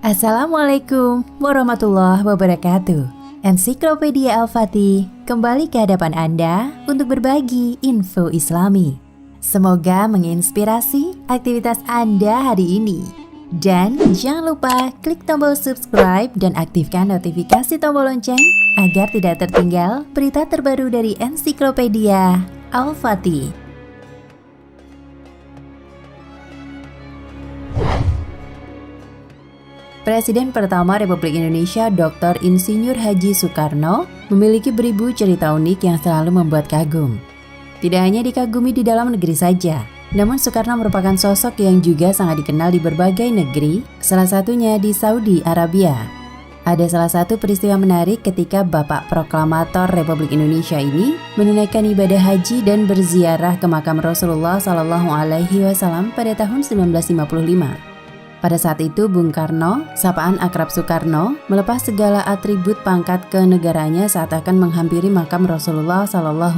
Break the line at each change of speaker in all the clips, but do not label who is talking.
Assalamualaikum warahmatullahi wabarakatuh. Ensiklopedia Al-Fatih kembali ke hadapan Anda untuk berbagi info Islami. Semoga menginspirasi aktivitas Anda hari ini. Dan jangan lupa klik tombol subscribe dan aktifkan notifikasi tombol lonceng agar tidak tertinggal berita terbaru dari Ensiklopedia Al-Fatih. Presiden pertama Republik Indonesia Dr. Insinyur Haji Soekarno memiliki beribu cerita unik yang selalu membuat kagum. Tidak hanya dikagumi di dalam negeri saja, namun Soekarno merupakan sosok yang juga sangat dikenal di berbagai negeri, salah satunya di Saudi Arabia. Ada salah satu peristiwa menarik ketika Bapak Proklamator Republik Indonesia ini menunaikan ibadah haji dan berziarah ke makam Rasulullah SAW pada tahun 1955. Pada saat itu Bung Karno, sapaan akrab Soekarno, melepas segala atribut pangkat kenegaranya saat akan menghampiri makam Rasulullah SAW.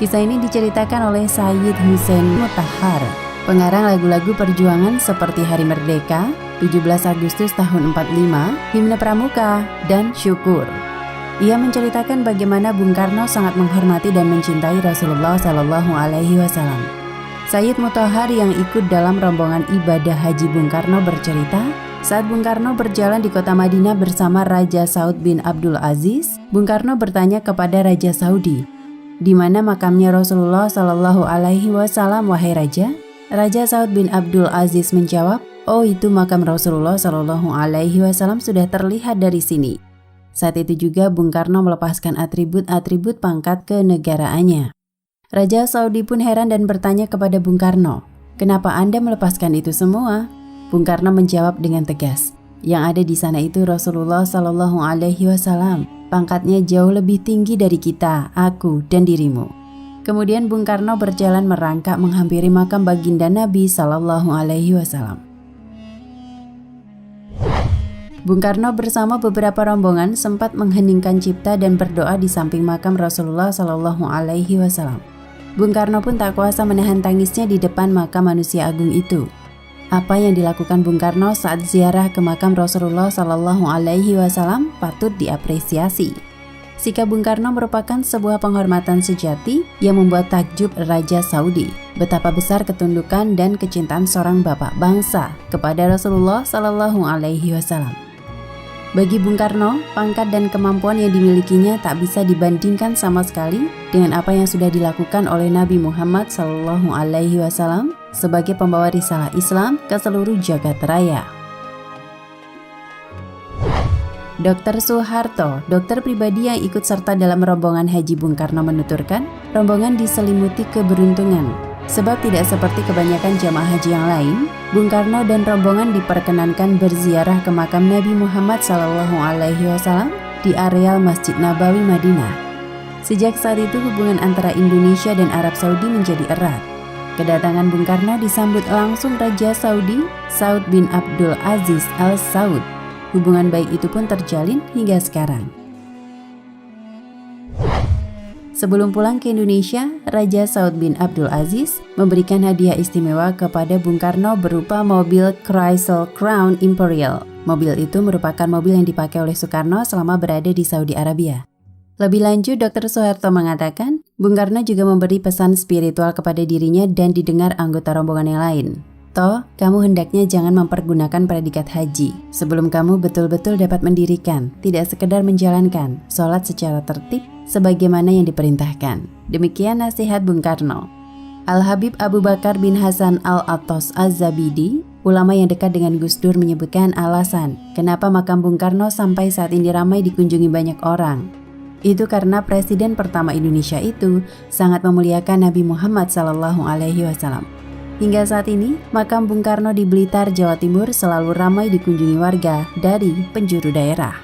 Kisah ini diceritakan oleh Sayyid Hussein Mutahhar, pengarang lagu-lagu perjuangan seperti Hari Merdeka, 17 Agustus tahun 45, Himne Pramuka, dan Syukur. Ia menceritakan bagaimana Bung Karno sangat menghormati dan mencintai Rasulullah SAW. Sayyid Mutahhar yang ikut dalam rombongan ibadah haji Bung Karno bercerita, saat Bung Karno berjalan di kota Madinah bersama Raja Saud bin Abdul Aziz, Bung Karno bertanya kepada Raja Saudi, "Di mana makamnya Rasulullah SAW, wahai Raja?" Raja Saud bin Abdul Aziz menjawab, "Oh, itu makam Rasulullah SAW sudah terlihat dari sini." Saat itu juga Bung Karno melepaskan atribut-atribut pangkat kenegaraannya. Raja Saudi pun heran dan bertanya kepada Bung Karno, "Kenapa Anda melepaskan itu semua?" Bung Karno menjawab dengan tegas, "Yang ada di sana itu Rasulullah SAW. Pangkatnya jauh lebih tinggi dari kita, aku, dan dirimu." Kemudian Bung Karno berjalan merangkak menghampiri makam baginda Nabi SAW. Bung Karno bersama beberapa rombongan sempat mengheningkan cipta dan berdoa di samping makam Rasulullah SAW. Bung Karno pun tak kuasa menahan tangisnya di depan makam manusia agung itu. Apa yang dilakukan Bung Karno saat ziarah ke makam Rasulullah SAW patut diapresiasi. Sikap Bung Karno merupakan sebuah penghormatan sejati yang membuat takjub Raja Saudi betapa besar ketundukan dan kecintaan seorang bapak bangsa kepada Rasulullah SAW. Bagi Bung Karno, pangkat dan kemampuan yang dimilikinya tak bisa dibandingkan sama sekali dengan apa yang sudah dilakukan oleh Nabi Muhammad SAW sebagai pembawa risalah Islam ke seluruh jagat raya. Dr. Soeharto, dokter pribadi yang ikut serta dalam rombongan haji Bung Karno menuturkan, rombongan diselimuti keberuntungan. Sebab tidak seperti kebanyakan jamaah haji yang lain, Bung Karno dan rombongan diperkenankan berziarah ke makam Nabi Muhammad SAW di areal Masjid Nabawi Madinah. Sejak saat itu hubungan antara Indonesia dan Arab Saudi menjadi erat. Kedatangan Bung Karno disambut langsung Raja Saudi, Saud bin Abdul Aziz Al Saud. Hubungan baik itu pun terjalin hingga sekarang. Sebelum pulang ke Indonesia, Raja Saud bin Abdul Aziz memberikan hadiah istimewa kepada Bung Karno berupa mobil Chrysler Crown Imperial. Mobil itu merupakan mobil yang dipakai oleh Soekarno selama berada di Saudi Arabia. Lebih lanjut, Dr. Soeharto mengatakan, Bung Karno juga memberi pesan spiritual kepada dirinya dan didengar anggota rombongan yang lain. "Toh, kamu hendaknya jangan mempergunakan predikat haji sebelum kamu betul-betul dapat mendirikan, tidak sekedar menjalankan, sholat secara tertib sebagaimana yang diperintahkan." Demikian nasihat Bung Karno. Al-Habib Abu Bakar bin Hasan Al-Attas Az-Zabidi, ulama yang dekat dengan Gus Dur, menyebutkan alasan kenapa makam Bung Karno sampai saat ini ramai dikunjungi banyak orang. Itu karena Presiden pertama Indonesia itu sangat memuliakan Nabi Muhammad SAW. Hingga saat ini, makam Bung Karno di Blitar, Jawa Timur selalu ramai dikunjungi warga dari penjuru daerah.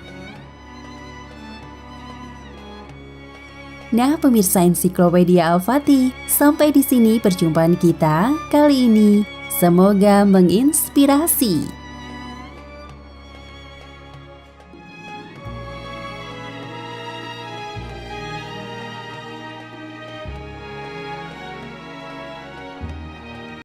Nah, pemirsa Ensiklopedia Al-Fatih, sampai di sini perjumpaan kita kali ini. Semoga menginspirasi.